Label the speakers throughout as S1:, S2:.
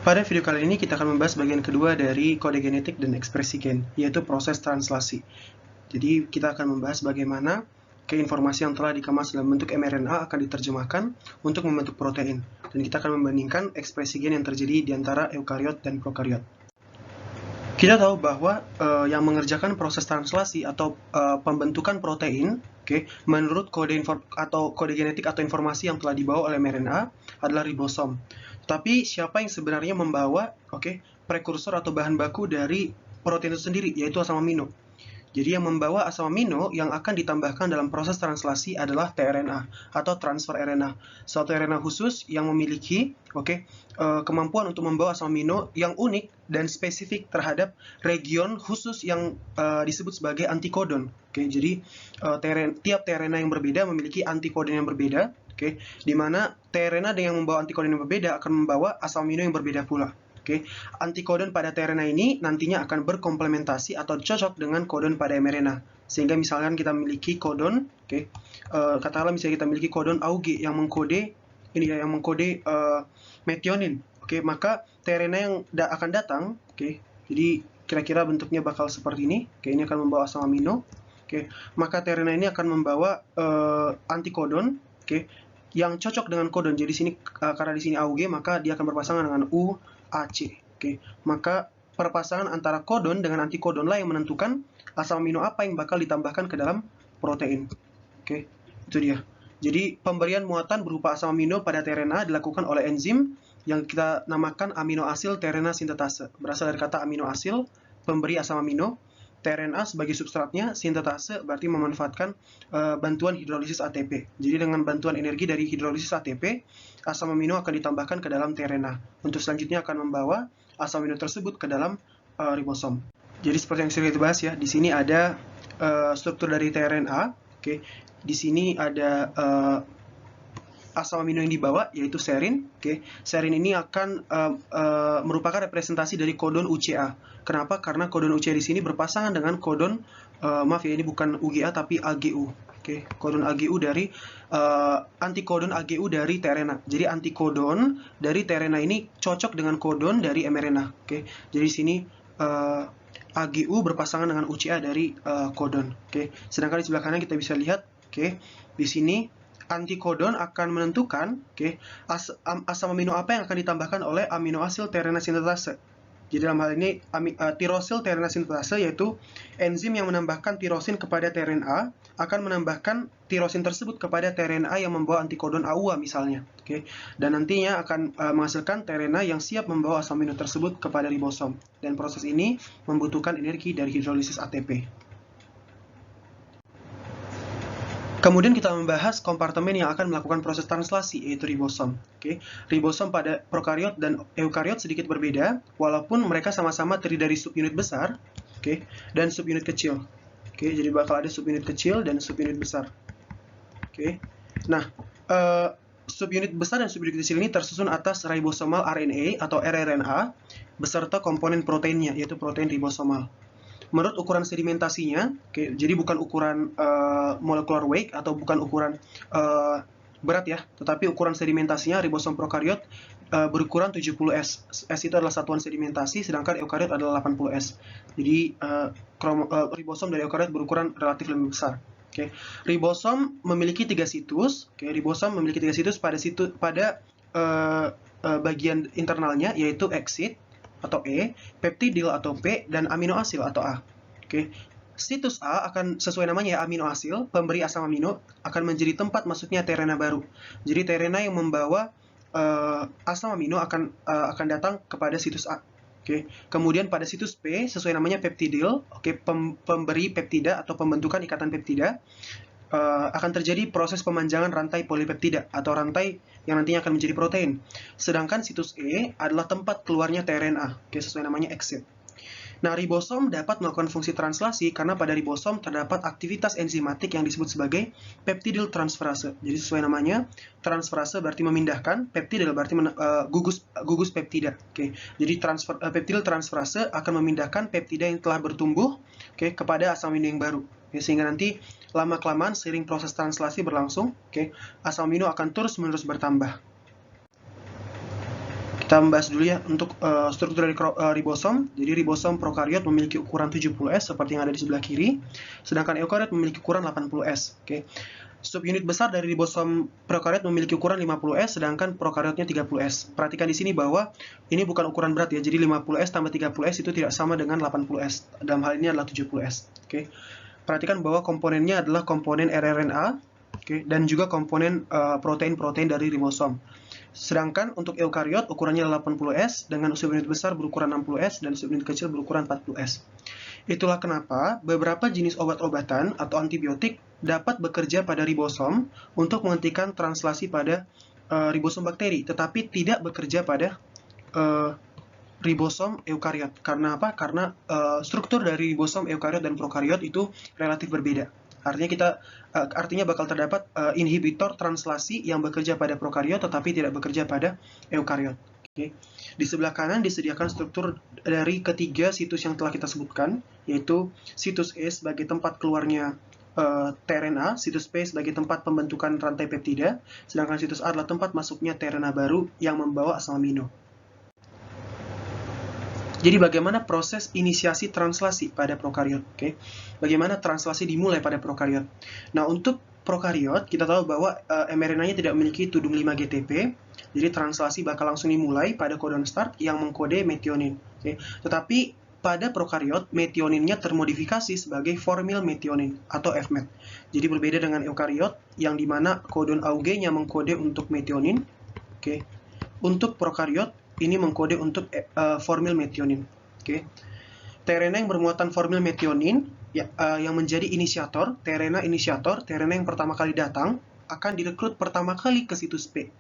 S1: Pada video kali ini kita akan membahas bagian kedua dari kode genetik dan ekspresi gen, yaitu proses translasi. Jadi kita akan membahas bagaimana informasi yang telah dikemas dalam bentuk mRNA akan diterjemahkan untuk membentuk protein. Dan kita akan membandingkan ekspresi gen yang terjadi di antara eukariot dan prokariot. Kita tahu bahwa yang mengerjakan proses translasi atau pembentukan protein, menurut kode genetik atau informasi yang telah dibawa oleh mRNA adalah ribosom. Tapi siapa yang sebenarnya membawa prekursor atau bahan baku dari protein itu sendiri, yaitu asam amino. Jadi yang membawa asam amino yang akan ditambahkan dalam proses translasi adalah tRNA atau transfer RNA. Suatu RNA khusus yang memiliki kemampuan untuk membawa asam amino yang unik dan spesifik terhadap region khusus yang disebut sebagai antikodon. Jadi tiap tRNA yang berbeda memiliki antikodon yang berbeda, di mana tRNA yang membawa antikodon yang berbeda akan membawa asam amino yang berbeda pula. Antikodon pada tRNA ini nantinya akan berkomplementasi atau cocok dengan kodon pada mRNA. Sehingga misalkan kita memiliki kodon, katakanlah misalnya kita memiliki kodon AUG yang mengkode metionin. Maka tRNA yang akan datang, jadi kira-kira bentuknya bakal seperti ini. Ini akan membawa asam amino. Maka tRNA ini akan membawa antikodon, yang cocok dengan kodon. Jadi sini karena di sini AUG, maka dia akan berpasangan dengan UAC. Maka perpasangan antara kodon dengan antikodon lah yang menentukan asam amino apa yang bakal ditambahkan ke dalam protein. Itu dia. Jadi pemberian muatan berupa asam amino pada tRNA dilakukan oleh enzim yang kita namakan aminoasil tRNA sintetase. Berasal dari kata aminoasil, pemberi asam amino. tRNA sebagai substratnya, sintetase berarti memanfaatkan bantuan hidrolisis ATP. Jadi dengan bantuan energi dari hidrolisis ATP, asam amino akan ditambahkan ke dalam tRNA. Untuk selanjutnya akan membawa asam amino tersebut ke dalam ribosom. Jadi seperti yang sudah kita bahas ya, di sini ada struktur dari tRNA. Di sini ada asam amino yang dibawa, yaitu serin. Serin ini akan merupakan representasi dari kodon UCA. Kenapa? Karena kodon UCA di sini berpasangan dengan kodon, maaf ya, ini bukan UGA tapi AGU. Kodon AGU dari antikodon AGU dari tRNA. Jadi antikodon dari tRNA ini cocok dengan kodon dari mRNA. Jadi di sini AGU berpasangan dengan UCA dari kodon. Sedangkan di sebelah kanan kita bisa lihat, di sini antikodon akan menentukan asam amino apa yang akan ditambahkan oleh aminoasil tRNA sintetase. Jadi dalam hal ini tirosil tRNA sintetase, yaitu enzim yang menambahkan tirosin kepada tRNA akan menambahkan tirosin tersebut kepada tRNA yang membawa antikodon AUA misalnya. Dan nantinya akan menghasilkan tRNA yang siap membawa asam amino tersebut kepada ribosom. Dan proses ini membutuhkan energi dari hidrolisis ATP. Kemudian kita membahas kompartemen yang akan melakukan proses translasi, yaitu ribosom. Ribosom pada prokariot dan eukariot sedikit berbeda, walaupun mereka sama-sama terdiri dari subunit besar dan subunit kecil. Jadi bakal ada subunit kecil dan subunit besar. Nah, subunit besar dan subunit kecil ini tersusun atas ribosomal RNA atau rRNA beserta komponen proteinnya, yaitu protein ribosomal. Menurut ukuran sedimentasinya, jadi bukan ukuran molecular weight atau bukan ukuran berat ya, tetapi ukuran sedimentasinya ribosom prokariot berukuran 70S. S itu adalah satuan sedimentasi, sedangkan eukariot adalah 80S. Jadi ribosom dari eukariot berukuran relatif lebih besar. Ribosom memiliki 3 situs. Ribosom memiliki 3 situs pada bagian internalnya, yaitu exit atau E, peptidil atau P, dan aminoasil atau A. Situs A akan sesuai namanya aminoasil, pemberi asam amino, akan menjadi tempat masuknya tRNA baru. Jadi tRNA yang membawa asam amino akan datang kepada situs A. Kemudian pada situs P sesuai namanya peptidil, pemberi peptida atau pembentukan ikatan peptida, akan terjadi proses pemanjangan rantai polipeptida atau rantai yang nantinya akan menjadi protein. Sedangkan situs E adalah tempat keluarnya tRNA, sesuai namanya exit. Nah, ribosom dapat melakukan fungsi translasi karena pada ribosom terdapat aktivitas enzimatik yang disebut sebagai peptidil transferase. Jadi sesuai namanya, transferase berarti memindahkan, peptidil berarti gugus peptida. Jadi peptidil transferase akan memindahkan peptida yang telah bertumbuh kepada asam amino yang baru. Sehingga nanti lama-kelamaan seiring proses translasi berlangsung, asam amino akan terus-menerus bertambah. Kita membahas dulu ya untuk struktur dari ribosom. Jadi ribosom prokariot memiliki ukuran 70S seperti yang ada di sebelah kiri, sedangkan eukariot memiliki ukuran 80S. Oke. Subunit besar dari ribosom prokariot memiliki ukuran 50S, sedangkan prokariotnya 30S. Perhatikan di sini bahwa ini bukan ukuran berat ya, jadi 50S tambah 30S itu tidak sama dengan 80S. Dalam hal ini adalah 70S. Oke. Perhatikan bahwa komponennya adalah komponen rRNA, oke, dan juga komponen protein-protein dari ribosom. Sedangkan untuk eukariot ukurannya 80S dengan subunit besar berukuran 60S dan subunit kecil berukuran 40S. Itulah kenapa beberapa jenis obat-obatan atau antibiotik dapat bekerja pada ribosom untuk menghentikan translasi pada ribosom bakteri, tetapi tidak bekerja pada ribosom eukariot. Karena apa? Karena struktur dari ribosom eukariot dan prokariot itu relatif berbeda. Artinya bakal terdapat inhibitor translasi yang bekerja pada prokariot tetapi tidak bekerja pada eukariot. Oke. Di sebelah kanan disediakan struktur dari ketiga situs yang telah kita sebutkan, yaitu situs E sebagai tempat keluarnya tRNA, situs P sebagai tempat pembentukan rantai peptida, sedangkan situs A adalah tempat masuknya tRNA baru yang membawa asam amino. Jadi bagaimana proses inisiasi translasi pada prokariot? Oke. Bagaimana translasi dimulai pada prokariot? Nah, untuk prokariot kita tahu bahwa mRNA-nya tidak memiliki tudung 5-GTP, jadi translasi bakal langsung dimulai pada codon start yang mengkode metionin. Oke. Tetapi pada prokariot, metioninnya termodifikasi sebagai formyl metionin atau FMET. Jadi berbeda dengan eukariot yang dimana codon Auge-nya mengkode untuk metionin. Oke. Untuk prokariot ini mengkode untuk formyl metionin. Oke. tRNA yang bermuatan formyl metionin ya, yang menjadi inisiator, tRNA inisiator, tRNA yang pertama kali datang akan direkrut pertama kali ke situs P.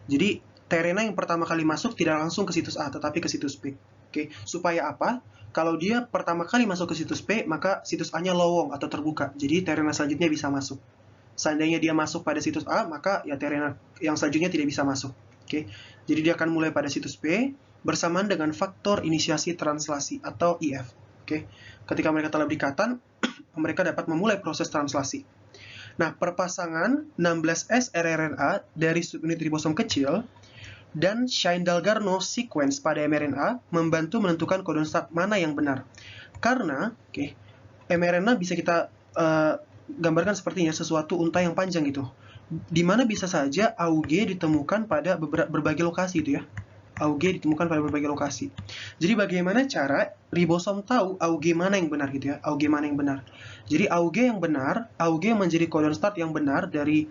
S1: Jadi tRNA yang pertama kali masuk tidak langsung ke situs A tetapi ke situs P. Oke. Supaya apa? Kalau dia pertama kali masuk ke situs P, maka situs A-nya lowong atau terbuka. Jadi tRNA selanjutnya bisa masuk. Seandainya dia masuk pada situs A, maka ya tRNA yang selanjutnya tidak bisa masuk. Oke, jadi dia akan mulai pada situs P bersamaan dengan faktor inisiasi translasi atau IF. Oke, ketika mereka telah berikatan, mereka dapat memulai proses translasi. Nah, perpasangan 16S rRNA dari subunit ribosom kecil dan Shine-Dalgarno sequence pada mRNA membantu menentukan codon start mana yang benar. Karena, mRNA bisa kita gambarkan sepertinya sesuatu unta yang panjang gitu. Di mana bisa saja Auge ditemukan pada berbagai lokasi itu ya. Auge ditemukan pada berbagai lokasi. Jadi bagaimana cara ribosom tahu Auge mana yang benar gitu ya? Auge mana yang benar? Jadi Auge yang benar, Auge yang menjadi codon start yang benar dari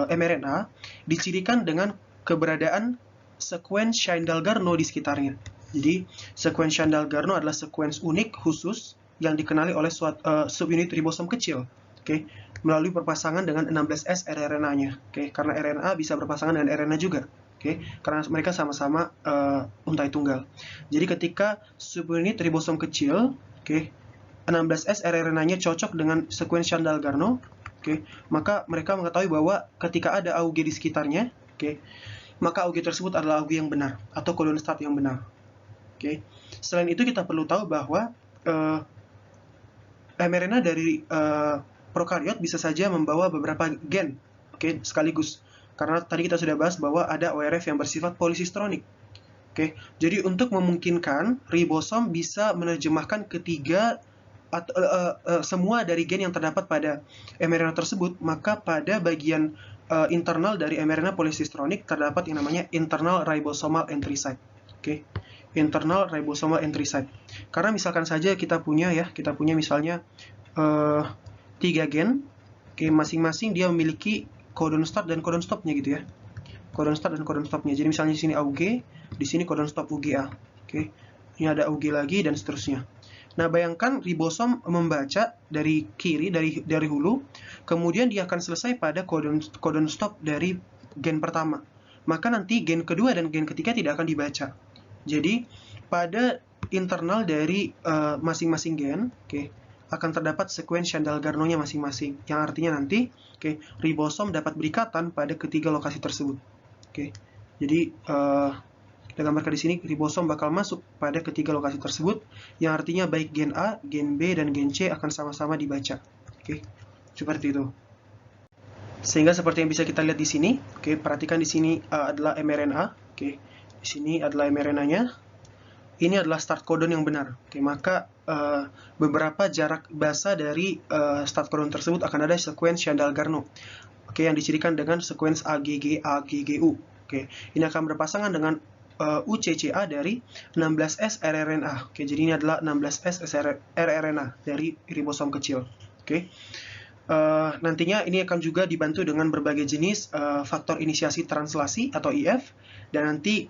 S1: mRNA dicirikan dengan keberadaan sekuens Shine-Dalgarno di sekitarnya. Jadi sekuens Shine-Dalgarno adalah sekuens unik khusus yang dikenali oleh subunit ribosom kecil. Oke, melalui perpasangan dengan 16S rRNA-nya. Oke, karena RNA bisa berpasangan dengan RNA juga. Oke, karena mereka sama-sama untai tunggal. Jadi ketika subunit ribosom kecil, 16S rRNA-nya cocok dengan sekuens Shine-Dalgarno, maka mereka mengetahui bahwa ketika ada Auge di sekitarnya, maka Auge tersebut adalah Auge yang benar atau codon start yang benar. Selain itu kita perlu tahu bahwa mRNA dari prokariot bisa saja membawa beberapa gen, sekaligus. Karena tadi kita sudah bahas bahwa ada ORF yang bersifat polisistronik. Jadi untuk memungkinkan ribosom bisa menerjemahkan ketiga atau semua dari gen yang terdapat pada mRNA tersebut, maka pada bagian internal dari mRNA polisistronik terdapat yang namanya internal ribosomal entry site. Internal ribosomal entry site. Karena misalkan saja kita punya misalnya 3 gen, masing-masing dia memiliki codon start dan codon stopnya gitu ya. Codon start dan codon stopnya. Jadi misalnya di sini Auge, di sini codon stop UGA. Ini ada Auge lagi dan seterusnya. Nah, bayangkan ribosom membaca dari kiri, dari hulu, kemudian dia akan selesai pada codon stop dari gen pertama. Maka nanti gen kedua dan gen ketiga tidak akan dibaca. Jadi pada internal dari masing-masing gen, akan terdapat sekuens Shine-Dalgarno-nya masing-masing, yang artinya nanti ribosom dapat berikatan pada ketiga lokasi tersebut. Jadi kita gambarkan di sini ribosom bakal masuk pada ketiga lokasi tersebut, yang artinya baik gen A, gen B, dan gen C akan sama-sama dibaca. Seperti itu. Sehingga seperti yang bisa kita lihat di sini, perhatikan di sini adalah mRNA. di sini adalah mRNA-nya. Ini adalah start codon yang benar. Oke, maka beberapa jarak basa dari start codon tersebut akan ada sekuens Chandal-Garno. Oke, yang dicirikan dengan sekuens AGG AGGU. Oke, ini akan berpasangan dengan UCCA dari 16S rRNA. Oke, jadi ini adalah 16S rRNA dari ribosom kecil. Oke. Nantinya ini akan juga dibantu dengan berbagai jenis faktor inisiasi translasi atau IF, dan nanti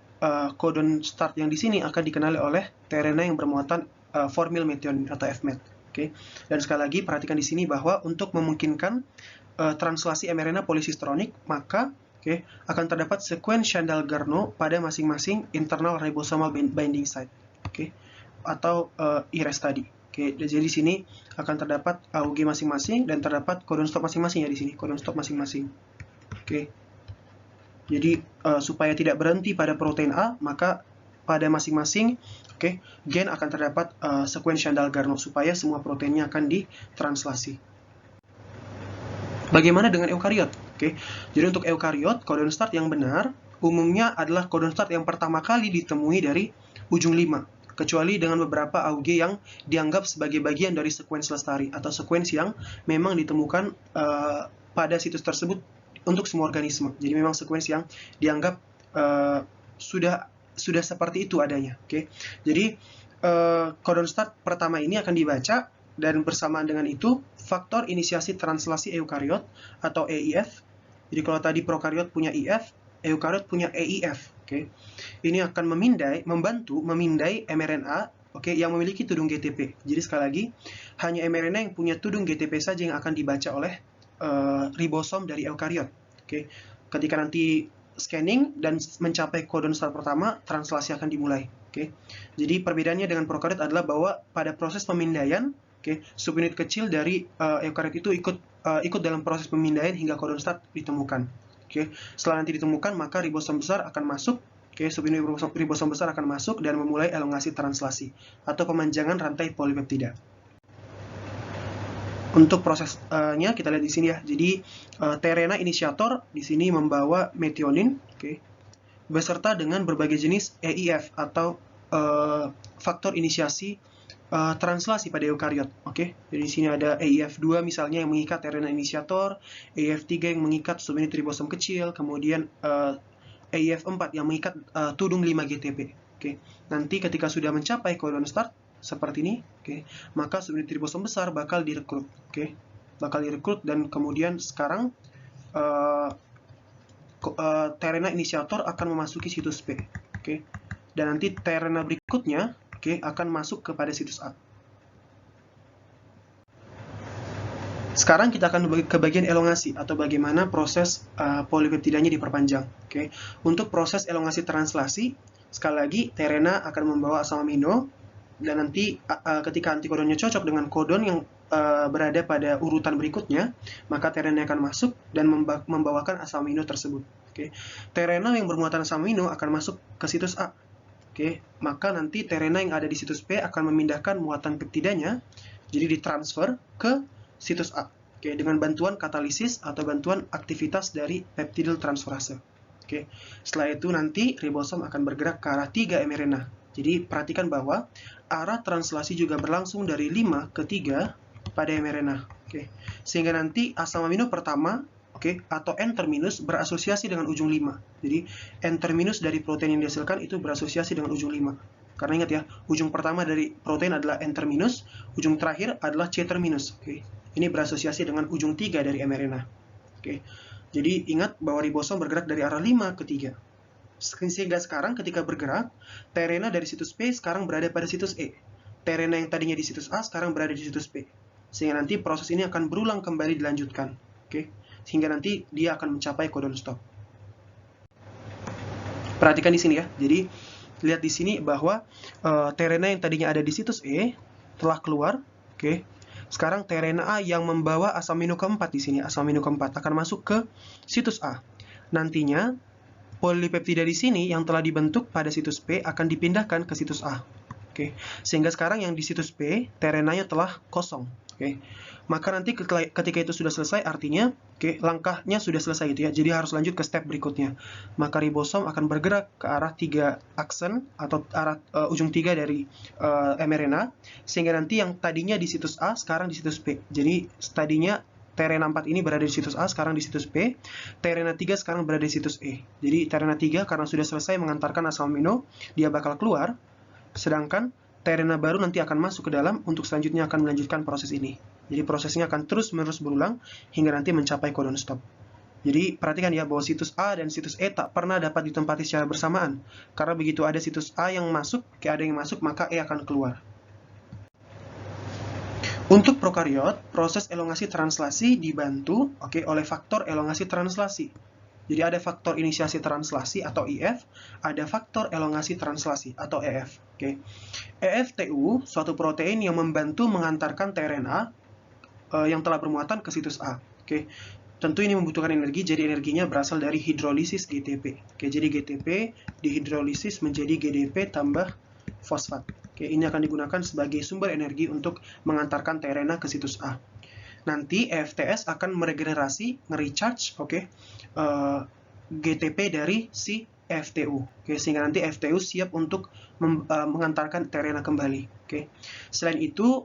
S1: codon start yang di sini akan dikenali oleh tRNA yang bermuatan formyl methionine atau FMET. Oke. Dan sekali lagi perhatikan di sini bahwa untuk memungkinkan translasi mRNA polisisteronik, maka akan terdapat sekuens Chandal-Garno pada masing-masing internal ribosomal binding site, atau IRES tadi. Jadi di sini akan terdapat AUG masing-masing dan terdapat codon stop masing-masing ya di sini, codon stop masing-masing. Jadi supaya tidak berhenti pada protein A, maka pada masing-masing gen akan terdapat sekuens Chandal-Garno supaya semua proteinnya akan ditranslasi. Bagaimana dengan eukariot? Jadi untuk eukariot, codon start yang benar umumnya adalah codon start yang pertama kali ditemui dari ujung 5, kecuali dengan beberapa AUG yang dianggap sebagai bagian dari sekuens lestari atau sekuens yang memang ditemukan pada situs tersebut untuk semua organisme. Jadi memang sekuens yang dianggap sudah seperti itu adanya. Jadi codon start pertama ini akan dibaca, dan bersamaan dengan itu faktor inisiasi translasi eukariot atau EIF. Jadi kalau tadi prokariot punya IF, eukariot punya EIF. Ini akan membantu memindai mRNA yang memiliki tudung GTP. Jadi sekali lagi, hanya mRNA yang punya tudung GTP saja yang akan dibaca oleh ribosom dari eukariot. Ketika nanti scanning dan mencapai codon start pertama, translasi akan dimulai. Jadi perbedaannya dengan prokariot adalah bahwa pada proses pemindaian, subunit kecil dari eukariot itu ikut dalam proses pemindaian hingga codon start ditemukan. Setelah nanti ditemukan, maka ribosom besar akan masuk. Subunit ribosom besar akan masuk dan memulai elongasi translasi atau pemanjangan rantai polipeptida. Untuk prosesnya kita lihat di sini ya. Jadi tRNA inisiator di sini membawa methionine, beserta dengan berbagai jenis EIF atau faktor inisiasi translasi pada eukariot. Jadi di sini ada EIF2 misalnya yang mengikat tRNA inisiator, EIF3 yang mengikat subunit ribosom kecil, kemudian EIF4 yang mengikat tudung 5 GTP. Nanti ketika sudah mencapai codon start seperti ini, maka subunit ribosom besar bakal direkrut. Dan kemudian sekarang tRNA inisiator akan memasuki situs P. Dan nanti tRNA berikutnya akan masuk kepada situs A. Sekarang kita akan ke bagian elongasi atau bagaimana proses polipeptidanya diperpanjang. Untuk proses elongasi translasi, sekali lagi tRNA akan membawa asam amino, dan nanti ketika antikodonnya cocok dengan kodon yang berada pada urutan berikutnya, maka tRNA akan masuk dan membawakan asam amino tersebut. tRNA yang bermuatan asam amino akan masuk ke situs A. Maka nanti tRNA yang ada di situs P akan memindahkan muatan peptidanya, jadi ditransfer ke situs A, dengan bantuan katalisis atau bantuan aktivitas dari peptidyl transferase. Setelah itu nanti ribosom akan bergerak ke arah 3 mRNA. Jadi perhatikan bahwa arah translasi juga berlangsung dari 5 ke 3 pada mRNA. Sehingga nanti asam amino pertama atau N-terminus berasosiasi dengan ujung 5. Jadi N-terminus dari protein yang dihasilkan itu berasosiasi dengan ujung 5. Karena ingat ya, ujung pertama dari protein adalah N-terminus, ujung terakhir adalah C-terminus. Ini berasosiasi dengan ujung 3 dari mRNA. Jadi ingat bahwa ribosom bergerak dari arah 5 ke 3. Sehingga sekarang ketika bergerak, tRNA dari situs P sekarang berada pada situs E. tRNA yang tadinya di situs A sekarang berada di situs P. Sehingga nanti proses ini akan berulang kembali dilanjutkan. Sehingga nanti dia akan mencapai codon stop. Perhatikan di sini ya. Jadi lihat di sini bahwa tRNA yang tadinya ada di situs E telah keluar. Sekarang tRNA A yang membawa asam amino keempat di sini, asam amino keempat akan masuk ke situs A. Nantinya polipeptida di sini yang telah dibentuk pada situs P akan dipindahkan ke situs A. Sehingga sekarang yang di situs P tRNA-nya telah kosong. Maka nanti ketika itu sudah selesai, artinya Oke, langkahnya sudah selesai gitu ya. Jadi harus lanjut ke step berikutnya. Maka ribosom akan bergerak ke arah 3 aksen atau arah ujung 3 dari mRNA, sehingga nanti yang tadinya di situs A sekarang di situs B. Jadi tadinya tRNA 4 ini berada di situs A, sekarang di situs B. tRNA 3 sekarang berada di situs E. Jadi tRNA 3 karena sudah selesai mengantarkan asam amino, dia bakal keluar. Sedangkan tRNA baru nanti akan masuk ke dalam untuk selanjutnya akan melanjutkan proses ini. Jadi prosesnya akan terus-menerus berulang hingga nanti mencapai codon stop. Jadi perhatikan ya bahwa situs A dan situs E tak pernah dapat ditempati secara bersamaan. Karena begitu ada situs A yang masuk, ada yang masuk, maka E akan keluar. Untuk prokariot, proses elongasi translasi dibantu oleh faktor elongasi translasi. Jadi ada faktor inisiasi translasi atau IF, ada faktor elongasi translasi atau EF. EFTU, suatu protein yang membantu mengantarkan tRNA yang telah bermuatan ke situs A. Tentu ini membutuhkan energi, jadi energinya berasal dari hidrolisis GTP. Jadi GTP dihidrolisis menjadi GDP tambah fosfat. Ini akan digunakan sebagai sumber energi untuk mengantarkan tRNA ke situs A. Nanti EFTS akan meregenerasi, nge-recharge, GTP dari si FTU. Sehingga nanti FTU siap untuk mengantarkan tRNA kembali. Selain itu,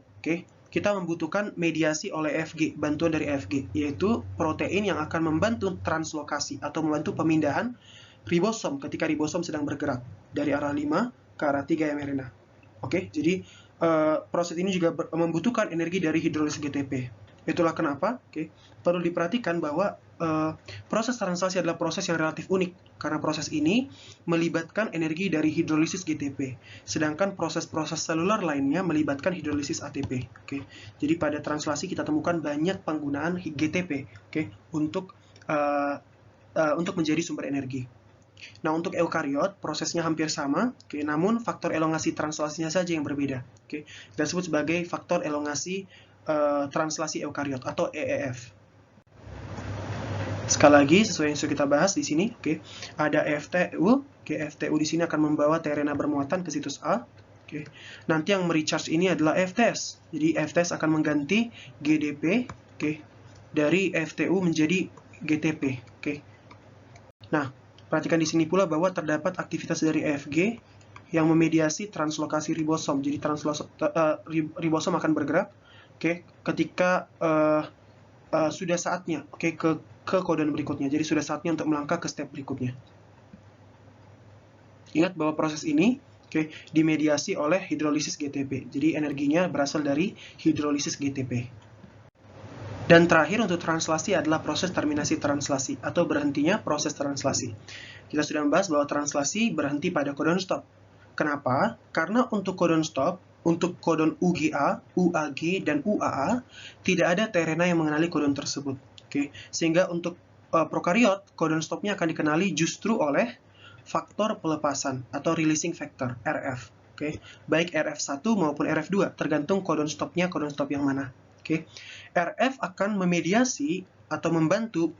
S1: kita membutuhkan mediasi oleh FG, bantuan dari FG, yaitu protein yang akan membantu translokasi atau membantu pemindahan ribosom ketika ribosom sedang bergerak dari arah 5 ke arah 3 mRNA. Jadi proses ini juga membutuhkan energi dari hidrolisis GTP. Itulah kenapa perlu diperhatikan bahwa proses translasi adalah proses yang relatif unik, karena proses ini melibatkan energi dari hidrolisis GTP, sedangkan proses-proses seluler lainnya melibatkan hidrolisis ATP. Jadi pada translasi kita temukan banyak penggunaan GTP untuk menjadi sumber energi. Nah, untuk eukariot prosesnya hampir sama, namun faktor elongasi translasinya saja yang berbeda. Kita sebut sebagai faktor elongasi translasi eukariot atau EEF. Sekali lagi, sesuai yang sudah kita bahas di sini, ada FTU. FTU di sini akan membawa tRNA bermuatan ke situs A. Nanti yang merecharge ini adalah FTS. Jadi FTS akan mengganti GDP dari FTU menjadi GTP. Nah, perhatikan di sini pula bahwa terdapat aktivitas dari FG yang memediasi translokasi ribosom. Jadi ribosom akan bergerak ketika sudah saatnya ke codon berikutnya. Jadi sudah saatnya untuk melangkah ke step berikutnya. Ingat bahwa proses ini dimediasi oleh hidrolisis GTP. Jadi energinya berasal dari hidrolisis GTP. Dan terakhir untuk translasi adalah proses terminasi translasi atau berhentinya proses translasi. Kita sudah membahas bahwa translasi berhenti pada codon stop. Kenapa? Karena untuk codon stop, untuk codon UGA, UAG, dan UAA, tidak ada tRNA yang mengenali codon tersebut. Sehingga untuk prokariot, codon stopnya akan dikenali justru oleh faktor pelepasan atau releasing factor, RF. Baik RF1 maupun RF2, tergantung codon stopnya codon stop yang mana. RF akan memediasi atau membantu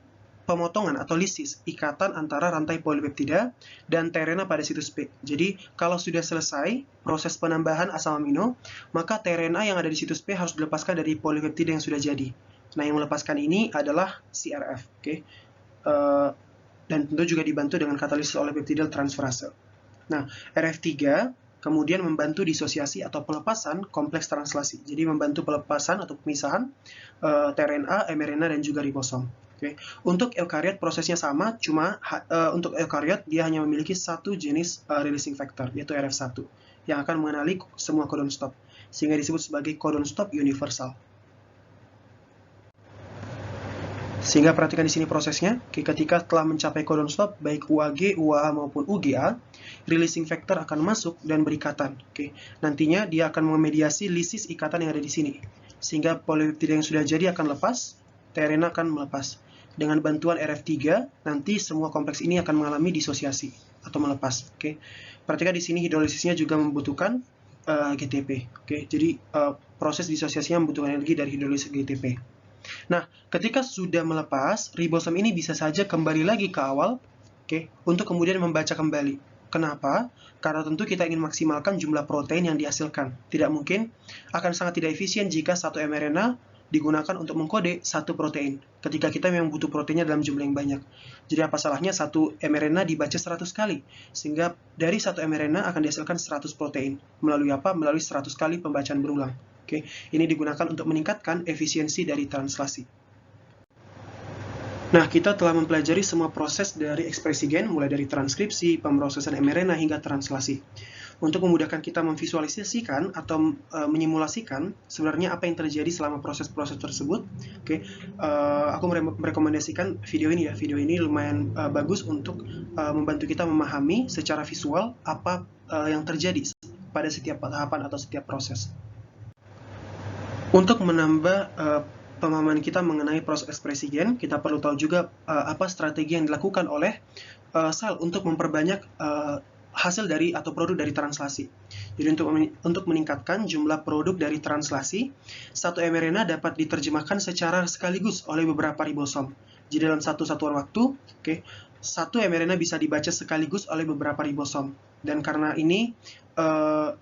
S1: pemotongan atau lisis ikatan antara rantai polipeptida dan tRNA pada situs B. Jadi, kalau sudah selesai proses penambahan asam amino, maka tRNA yang ada di situs B harus dilepaskan dari polipeptida yang sudah jadi. Nah, yang melepaskan ini adalah CRF. Dan tentu juga dibantu dengan katalisis oleh peptidal transferase. Nah, RF3 kemudian membantu disosiasi atau pelepasan kompleks translasi. Jadi membantu pelepasan atau pemisahan tRNA, mRNA, dan juga ribosom. Untuk eukariot prosesnya sama, cuma untuk eukariot dia hanya memiliki satu jenis releasing factor, yaitu RF1, yang akan mengenali semua codon stop, sehingga disebut sebagai codon stop universal. Sehingga perhatikan di sini prosesnya, ketika telah mencapai codon stop, baik UAG, UAA maupun UGA, releasing factor akan masuk dan berikatan. Nantinya dia akan memediasi lisis ikatan yang ada di sini. Sehingga polipeptida yang sudah jadi akan lepas, tRNA akan melepas. Dengan bantuan RF3, nanti semua kompleks ini akan mengalami disosiasi atau melepas. Perhatikan di sini hidrolisisnya juga membutuhkan GTP. Jadi proses disosiasinya membutuhkan energi dari hidrolisis GTP. Nah, ketika sudah melepas, ribosom ini bisa saja kembali lagi ke awal, untuk kemudian membaca kembali. Kenapa? Karena tentu kita ingin maksimalkan jumlah protein yang dihasilkan. Tidak mungkin, akan sangat tidak efisien jika satu mRNA digunakan untuk mengkode satu protein. Ketika kita memang butuh proteinnya dalam jumlah yang banyak. Jadi apa salahnya satu mRNA dibaca 100 kali? Sehingga dari satu mRNA akan dihasilkan 100 protein. Melalui apa? Melalui 100 kali pembacaan berulang. Oke, ini digunakan untuk meningkatkan efisiensi dari translasi. Nah, kita telah mempelajari semua proses dari ekspresi gen, mulai dari transkripsi, pemrosesan mRNA, hingga translasi. Untuk memudahkan kita memvisualisasikan atau menyimulasikan sebenarnya apa yang terjadi selama proses-proses tersebut, aku merekomendasikan video ini ya. Video ini lumayan bagus untuk membantu kita memahami secara visual apa yang terjadi pada setiap tahapan atau setiap proses. Untuk menambah pemahaman kita mengenai proses ekspresi gen, kita perlu tahu juga apa strategi yang dilakukan oleh sel untuk memperbanyak hasil dari atau produk dari translasi. Jadi untuk meningkatkan jumlah produk dari translasi, satu mRNA dapat diterjemahkan secara sekaligus oleh beberapa ribosom. Jadi dalam satu satuan waktu, satu mRNA bisa dibaca sekaligus oleh beberapa ribosom. Dan karena ini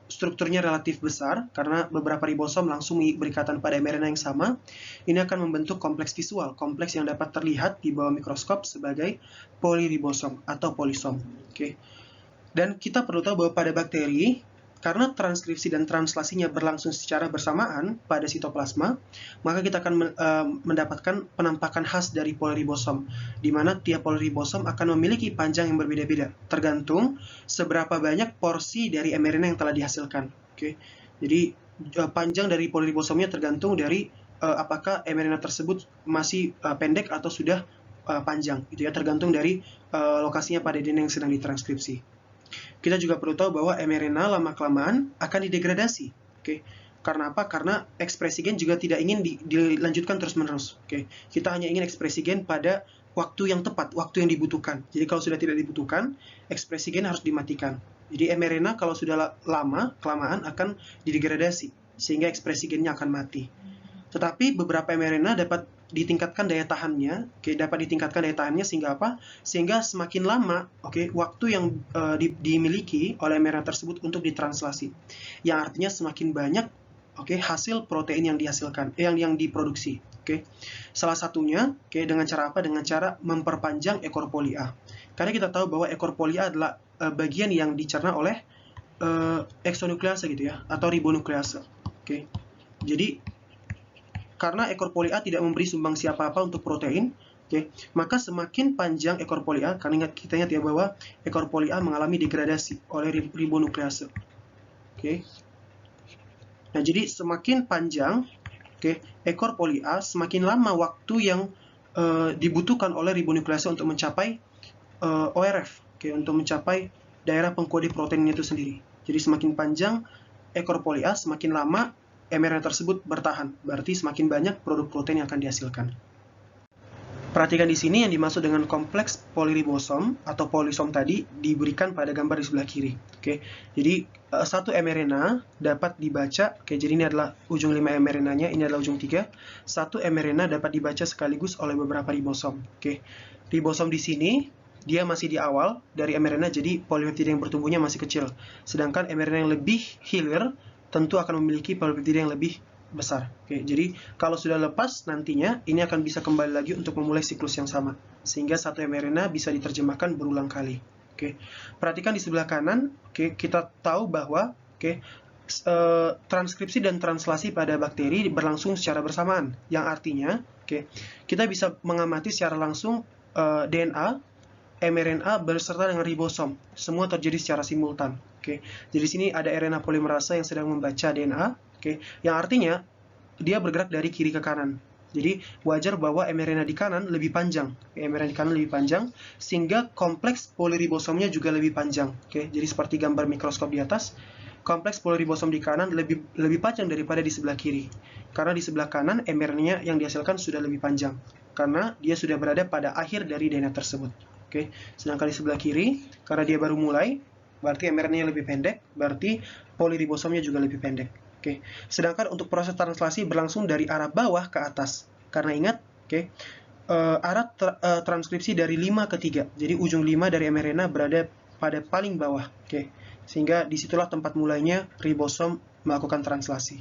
S1: strukturnya relatif besar, karena beberapa ribosom langsung berikatan pada mRNA yang sama, ini akan membentuk kompleks visual, kompleks yang dapat terlihat di bawah mikroskop sebagai poliribosom atau polisom. Dan kita perlu tahu bahwa pada bakteri, karena transkripsi dan translasinya berlangsung secara bersamaan pada sitoplasma, maka kita akan mendapatkan penampakan khas dari poliribosom, di mana tiap poliribosom akan memiliki panjang yang berbeda-beda, tergantung seberapa banyak porsi dari mRNA yang telah dihasilkan. Jadi panjang dari poliribosomnya tergantung dari apakah mRNA tersebut masih pendek atau sudah panjang, tergantung dari lokasinya pada DNA yang sedang ditranskripsi. Kita juga perlu tahu bahwa mRNA lama-kelamaan akan didegradasi. Karena apa? Karena ekspresi gen juga tidak ingin dilanjutkan terus-menerus. Kita hanya ingin ekspresi gen pada waktu yang tepat, waktu yang dibutuhkan. Jadi kalau sudah tidak dibutuhkan, ekspresi gen harus dimatikan. Jadi mRNA kalau sudah lama, kelamaan akan didegradasi, sehingga ekspresi gennya akan mati. Tetapi beberapa mRNA dapat ditingkatkan daya tahannya, sehingga apa? Sehingga semakin lama, waktu yang dimiliki oleh mRNA tersebut untuk ditranslasi, yang artinya semakin banyak, hasil protein yang dihasilkan, yang diproduksi. Salah satunya, dengan cara apa? Dengan cara memperpanjang ekor poli A. Karena kita tahu bahwa ekor poli A adalah bagian yang dicerna oleh eksonuklease atau ribonuklease. Jadi karena ekor poli A tidak memberi sumbangsi apa-apa untuk protein, maka semakin panjang ekor poli A, karena kita ingat ya bahwa ekor poli A mengalami degradasi oleh ribonuklease. Nah, jadi semakin panjang ekor poli A, semakin lama waktu yang dibutuhkan oleh ribonuklease untuk mencapai ORF, untuk mencapai daerah pengkode proteinnya itu sendiri. Jadi semakin panjang ekor poli A, semakin lama mRNA tersebut bertahan, berarti semakin banyak produk protein yang akan dihasilkan. Perhatikan di sini yang dimaksud dengan kompleks poliribosom atau polisom tadi diberikan pada gambar di sebelah kiri. Jadi satu mRNA dapat dibaca, jadi ini adalah ujung 5 mRNA-nya, ini adalah ujung 3. Satu mRNA dapat dibaca sekaligus oleh beberapa ribosom. Ribosom di sini dia masih di awal dari mRNA, jadi polipeptida yang bertumbuhnya masih kecil. Sedangkan mRNA yang lebih hilir tentu akan memiliki polipeptida yang lebih besar. Jadi kalau sudah lepas nantinya ini akan bisa kembali lagi untuk memulai siklus yang sama, sehingga satu mRNA bisa diterjemahkan berulang kali. Perhatikan di sebelah kanan, kita tahu bahwa transkripsi dan translasi pada bakteri berlangsung secara bersamaan, yang artinya kita bisa mengamati secara langsung DNA, mRNA beserta dengan ribosom, semua terjadi secara simultan. Jadi sini ada RNA polimerase yang sedang membaca DNA, yang artinya dia bergerak dari kiri ke kanan. Jadi wajar bahwa mRNA di kanan lebih panjang, sehingga kompleks poliribosomnya juga lebih panjang. Jadi seperti gambar mikroskop di atas, kompleks poliribosom di kanan lebih panjang daripada di sebelah kiri. Karena di sebelah kanan mRNA yang dihasilkan sudah lebih panjang, karena dia sudah berada pada akhir dari DNA tersebut. Sedangkan di sebelah kiri, karena dia baru mulai, berarti mRNA-nya lebih pendek, berarti poliribosomnya juga lebih pendek. Sedangkan untuk proses translasi berlangsung dari arah bawah ke atas. Karena ingat, arah transkripsi dari 5 ke 3. Jadi ujung 5 dari mRNA berada pada paling bawah. Sehingga disitulah tempat mulainya ribosom melakukan translasi.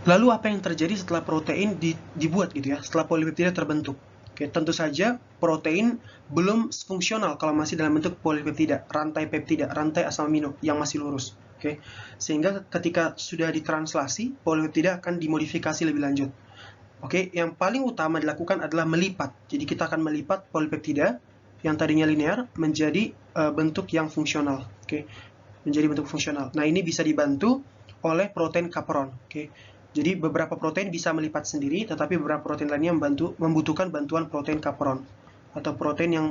S1: Lalu apa yang terjadi setelah protein dibuat gitu ya, setelah polipeptida terbentuk? Oke, tentu saja protein belum fungsional kalau masih dalam bentuk polipeptida, rantai peptida, rantai asam amino yang masih lurus. Oke, sehingga ketika sudah ditranslasi, polipeptida akan dimodifikasi lebih lanjut. Oke, yang paling utama dilakukan adalah melipat. Jadi kita akan melipat polipeptida yang tadinya linear menjadi bentuk yang fungsional. Oke, menjadi bentuk fungsional. Nah, ini bisa dibantu oleh protein chaperone. Oke. Jadi beberapa protein bisa melipat sendiri, tetapi beberapa protein lainnya membutuhkan bantuan protein chaperone atau protein yang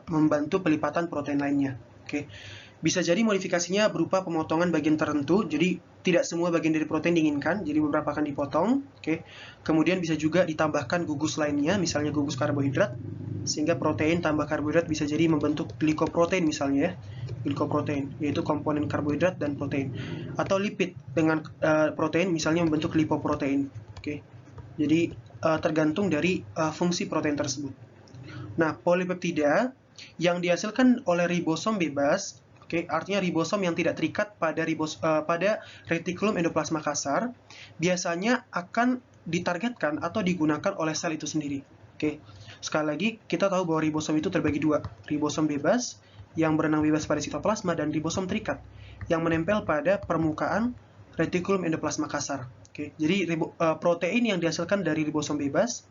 S1: membantu pelipatan protein lainnya. Oke. Bisa jadi modifikasinya berupa pemotongan bagian tertentu, jadi tidak semua bagian dari protein diinginkan, jadi beberapa akan dipotong. Oke. Kemudian bisa juga ditambahkan gugus lainnya, misalnya gugus karbohidrat, sehingga protein tambah karbohidrat bisa jadi membentuk glikoprotein misalnya ya, glikoprotein, yaitu komponen karbohidrat dan protein, atau lipid dengan protein misalnya membentuk lipoprotein. Oke. Jadi tergantung dari fungsi protein tersebut. Nah, polipeptida yang dihasilkan oleh ribosom bebas, oke, artinya ribosom yang tidak terikat pada retikulum endoplasma kasar, biasanya akan ditargetkan atau digunakan oleh sel itu sendiri. Oke. Sekali lagi, kita tahu bahwa ribosom itu terbagi dua, ribosom bebas yang berenang bebas pada sitoplasma dan ribosom terikat yang menempel pada permukaan retikulum endoplasma kasar. Oke. Jadi protein yang dihasilkan dari ribosom bebas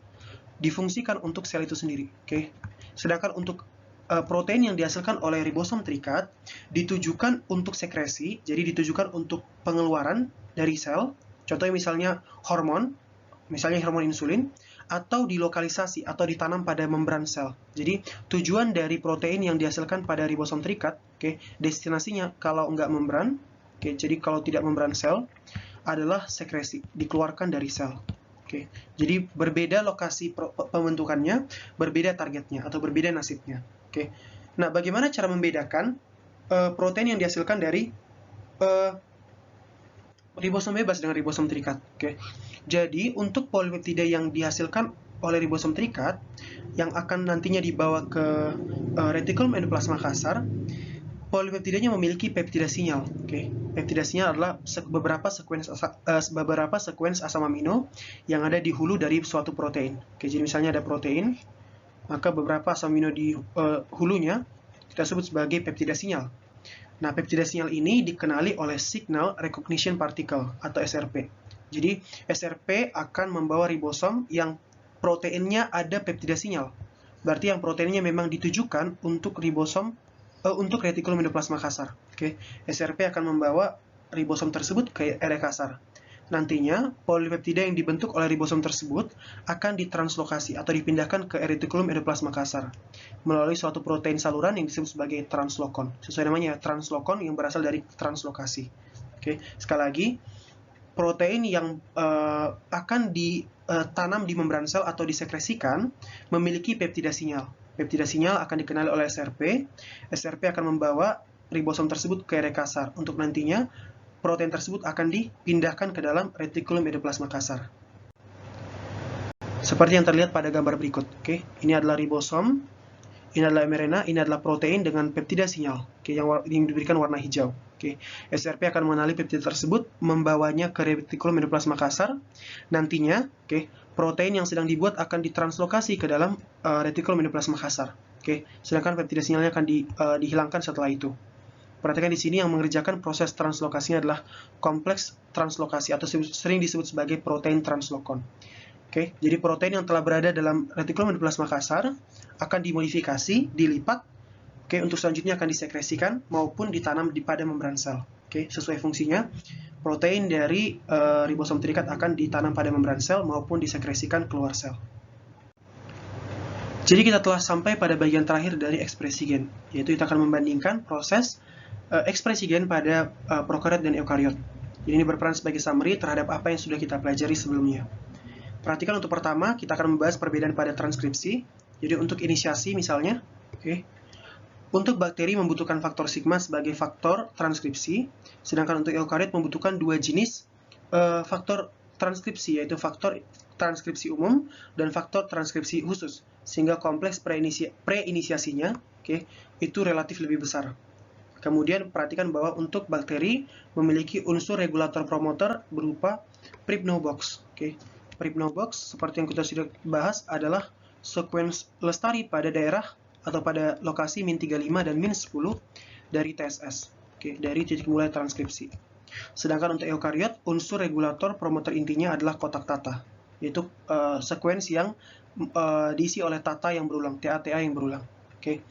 S1: difungsikan untuk sel itu sendiri. Oke. Sedangkan untuk protein yang dihasilkan oleh ribosom terikat ditujukan untuk sekresi, jadi ditujukan untuk pengeluaran dari sel. Contohnya misalnya hormon, misalnya hormon insulin, atau dilokalisasi atau ditanam pada membran sel. Jadi tujuan dari protein yang dihasilkan pada ribosom terikat, oke, destinasinya kalau enggak membran, oke, jadi kalau tidak membran sel adalah sekresi, dikeluarkan dari sel. Oke, jadi berbeda lokasi pembentukannya, berbeda targetnya atau berbeda nasibnya. Oke, nah bagaimana cara membedakan protein yang dihasilkan dari ribosom bebas dengan ribosom terikat? Oke, jadi untuk polipeptida yang dihasilkan oleh ribosom terikat yang akan nantinya dibawa ke retikulum endoplasma kasar, polipeptidanya memiliki peptida sinyal. Oke, peptida sinyal adalah beberapa sekuens asam amino yang ada di hulu dari suatu protein. Oke, jadi misalnya ada protein, maka beberapa asam amino di hulunya kita sebut sebagai peptida sinyal. Nah, peptida sinyal ini dikenali oleh Signal Recognition Particle atau SRP. Jadi, SRP akan membawa ribosom yang proteinnya ada peptida sinyal. Berarti yang proteinnya memang ditujukan untuk ribosom untuk retikulum endoplasma kasar. Oke, SRP akan membawa ribosom tersebut ke area kasar. Nantinya, polipeptida yang dibentuk oleh ribosom tersebut akan ditranslokasi atau dipindahkan ke retikulum endoplasma kasar melalui suatu protein saluran yang disebut sebagai translokon. Sesuai namanya, translokon yang berasal dari translokasi. Oke, sekali lagi, protein yang akan ditanam di membran sel atau disekresikan memiliki peptida sinyal. Peptida sinyal akan dikenali oleh SRP. SRP akan membawa ribosom tersebut ke area kasar untuk nantinya protein tersebut akan dipindahkan ke dalam retikulum endoplasma kasar. Seperti yang terlihat pada gambar berikut. Oke, ini adalah ribosom, ini adalah mRNA, ini adalah protein dengan peptida sinyal, oke, yang diberikan warna hijau. Oke, SRP akan mengenali peptida tersebut, membawanya ke retikulum endoplasma kasar. Nantinya, oke, protein yang sedang dibuat akan ditranslokasi ke dalam retikulum endoplasma kasar. Oke, sedangkan peptida sinyalnya akan dihilangkan setelah itu. Perhatikan di sini yang mengerjakan proses translokasinya adalah kompleks translokasi atau sering disebut sebagai protein translokon. Oke, jadi protein yang telah berada dalam retikulum endoplasma kasar akan dimodifikasi, dilipat, oke, untuk selanjutnya akan disekresikan maupun ditanam pada membran sel. Oke, sesuai fungsinya, protein dari ribosom terikat akan ditanam pada membran sel maupun disekresikan keluar sel. Jadi kita telah sampai pada bagian terakhir dari ekspresi gen, yaitu kita akan membandingkan proses ekspresi gen pada prokariot dan eukariot. Jadi ini berperan sebagai summary terhadap apa yang sudah kita pelajari sebelumnya. Perhatikan untuk pertama, kita akan membahas perbedaan pada transkripsi. Jadi untuk inisiasi misalnya, oke, untuk bakteri membutuhkan faktor sigma sebagai faktor transkripsi, sedangkan untuk eukariot membutuhkan dua jenis faktor transkripsi, yaitu faktor transkripsi umum dan faktor transkripsi khusus, sehingga kompleks preinisiasinya, oke, itu relatif lebih besar. Kemudian perhatikan bahwa untuk bakteri memiliki unsur regulator promoter berupa Pribnobox. Oke, Pribnobox seperti yang kita sudah bahas adalah sekuens lestari pada daerah atau pada lokasi min 35 dan min 10 dari TSS. Oke, dari titik mulai transkripsi. Sedangkan untuk eukariot, unsur regulator promoter intinya adalah kotak tata, yaitu sekuens yang diisi oleh tata yang berulang, TATA yang berulang. Oke.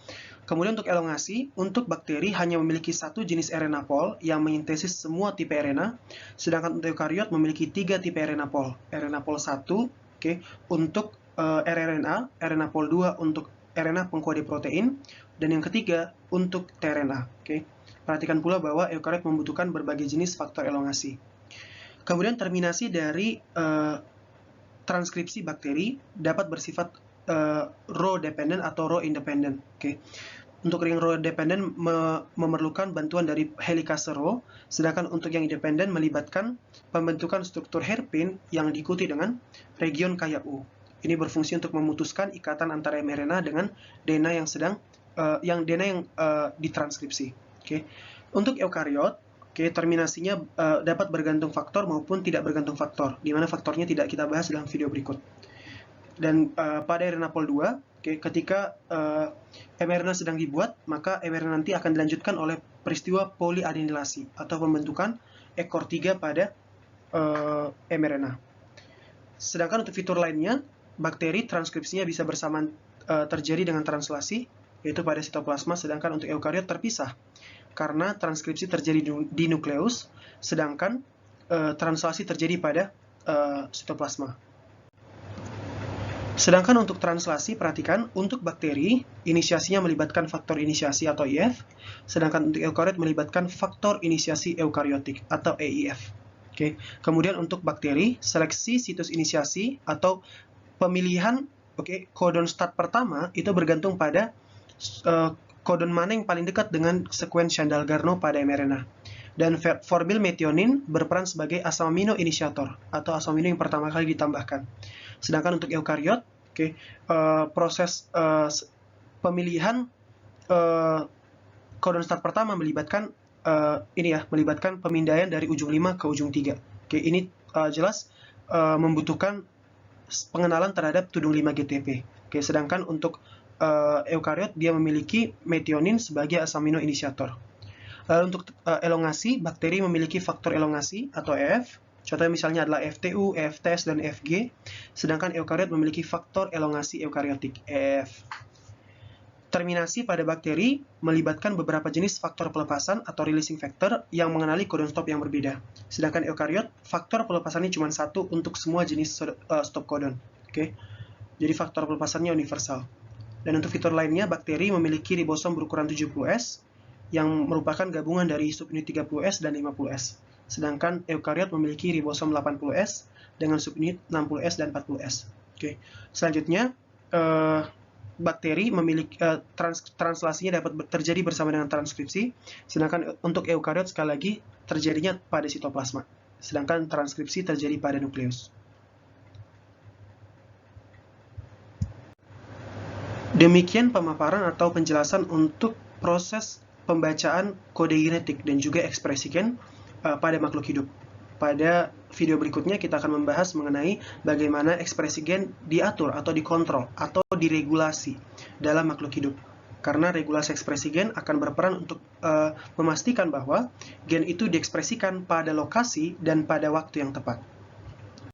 S1: Kemudian untuk elongasi, untuk bakteri hanya memiliki satu jenis RNA pol yang mengintesis semua tipe RNA, sedangkan untuk eukariot memiliki 3 tipe RNA pol. RNA pol 1, oke, untuk rRNA, RNA pol 2 untuk RNA pengkode protein, dan yang ketiga untuk tRNA. Oke. Perhatikan pula bahwa eukariot membutuhkan berbagai jenis faktor elongasi. Kemudian terminasi dari transkripsi bakteri dapat bersifat row dependent atau row independent. Oke. Untuk yang row dependent memerlukan bantuan dari helikase row, sedangkan untuk yang independent melibatkan pembentukan struktur hairpin yang diikuti dengan region kaya U. Ini berfungsi untuk memutuskan ikatan antara mRNA dengan DNA yang ditranskripsi. Oke. Untuk eukariot, oke, terminasinya dapat bergantung faktor maupun tidak bergantung faktor, di mana faktornya tidak kita bahas dalam video berikut. Dan pada RNA pol 2, oke, ketika mRNA sedang dibuat, maka mRNA nanti akan dilanjutkan oleh peristiwa poliadenilasi atau pembentukan ekor 3 pada mRNA. Sedangkan untuk fitur lainnya, bakteri transkripsinya bisa bersamaan terjadi dengan translasi, yaitu pada sitoplasma, sedangkan untuk eukariot terpisah karena transkripsi terjadi di nukleus, sedangkan translasi terjadi pada sitoplasma. Sedangkan untuk translasi, perhatikan, untuk bakteri, inisiasinya melibatkan faktor inisiasi atau IF, sedangkan untuk eukariot melibatkan faktor inisiasi eukariotik atau EIF. Oke. Kemudian untuk bakteri, seleksi situs inisiasi atau pemilihan kodon start pertama itu bergantung pada kodon mana yang paling dekat dengan sekuens Chandal-Garno pada mRNA. Dan forbil metionin berperan sebagai asam amino inisiator atau asam amino yang pertama kali ditambahkan. Sedangkan untuk eukariot, proses pemilihan kodon start pertama melibatkan melibatkan pemindaian dari ujung 5 ke ujung 3. Oke, ini jelas membutuhkan pengenalan terhadap tudung 5-GTP. Oke, sedangkan untuk eukariot dia memiliki metionin sebagai asam amino inisiator. Lalu untuk elongasi, bakteri memiliki faktor elongasi atau EF. Contohnya misalnya adalah FTU, EFTS, dan FG. Sedangkan eukariot memiliki faktor elongasi eukariotik, EF. Terminasi pada bakteri melibatkan beberapa jenis faktor pelepasan atau releasing factor yang mengenali kodon stop yang berbeda. Sedangkan eukariot, faktor pelepasannya cuma satu untuk semua jenis stop kodon. Oke. Jadi faktor pelepasannya universal. Dan untuk fitur lainnya, bakteri memiliki ribosom berukuran 70S yang merupakan gabungan dari subunit 30S dan 50S. Sedangkan eukariot memiliki ribosom 80S dengan subunit 60S dan 40S. Oke. Selanjutnya, bakteri memiliki translasinya dapat terjadi bersama dengan transkripsi, sedangkan untuk eukariot sekali lagi terjadinya pada sitoplasma, sedangkan transkripsi terjadi pada nukleus. Demikian pemaparan atau penjelasan untuk proses pembacaan kode genetik dan juga ekspresi gen pada makhluk hidup. Pada video berikutnya kita akan membahas mengenai bagaimana ekspresi gen diatur atau dikontrol atau diregulasi dalam makhluk hidup. Karena regulasi ekspresi gen akan berperan untuk memastikan bahwa gen itu diekspresikan pada lokasi dan pada waktu yang tepat.